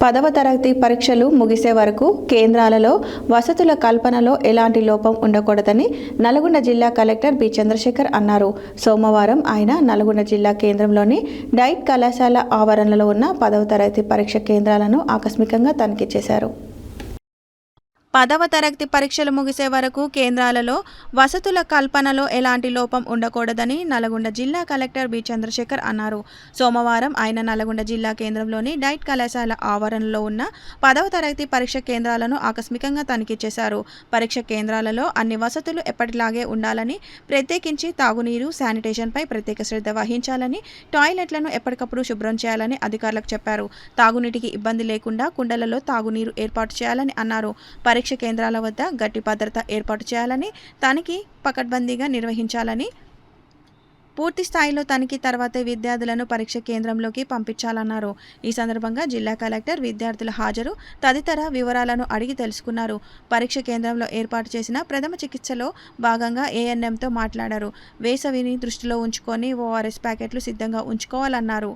10వ తరగతి పరీక్షలు ముగిసే వరకు కేంద్రాలలో వసతుల కల్పనలో ఎలాంటి లోపం ఉండకూడదని నల్గొండ జిల్లా కలెక్టర్ బి చంద్రశేఖర్ అన్నారు. సోమవారం ఆయన నల్గొండ జిల్లా కేంద్రంలోని డైట్ కళాశాల ఆవరణలో ఉన్న 10వ తరగతి పరీక్ష కేంద్రాలను ఆకస్మికంగా తనిఖీ చేశారు. 10వ తరగతి పరీక్షలు ముగిసే వరకు కేంద్రాలలో వసతుల కల్పనలో ఎలాంటి లోపం ఉండకూడదని నల్గొండ జిల్లా కలెక్టర్ బి చంద్రశేఖర్ అన్నారు. సోమవారం ఆయన నల్గొండ జిల్లా కేంద్రంలోని డైట్ కళాశాల ఆవరణలో ఉన్న 10వ తరగతి పరీక్ష కేంద్రాలను ఆకస్మికంగా తనిఖీ చేశారు. పరీక్ష కేంద్రాలలో అన్ని వసతులు ఎప్పటిలాగే ఉండాలని, ప్రత్యేకించి తాగునీరు, శానిటేషన్పై ప్రత్యేక శ్రద్ధ వహించాలని, టాయిలెట్లను ఎప్పటికప్పుడు శుభ్రం చేయాలని అధికారులకు చెప్పారు. తాగునీటికి ఇబ్బంది లేకుండా కుండలలో తాగునీరు ఏర్పాటు చేయాలని అన్నారు. పరీక్ష కేంద్రాల వద్ద గట్టి భద్రత ఏర్పాటు చేయాలని, తనిఖీ పకడ్బందీగా నిర్వహించాలని, పూర్తి స్థాయిలో తనిఖీ తర్వాతే విద్యార్థులను పరీక్ష కేంద్రంలోకి పంపించాలన్నారు. ఈ సందర్భంగా జిల్లా కలెక్టర్ విద్యార్థుల హాజరు తదితర వివరాలను అడిగి తెలుసుకున్నారు. పరీక్ష కేంద్రంలో ఏర్పాటు చేసిన ప్రథమ చికిత్సలో భాగంగా ఏఎన్ఎంతో మాట్లాడారు. వేసవిని దృష్టిలో ఉంచుకొని ఓఆర్ఎస్ ప్యాకెట్లు సిద్ధంగా ఉంచుకోవాలన్నారు.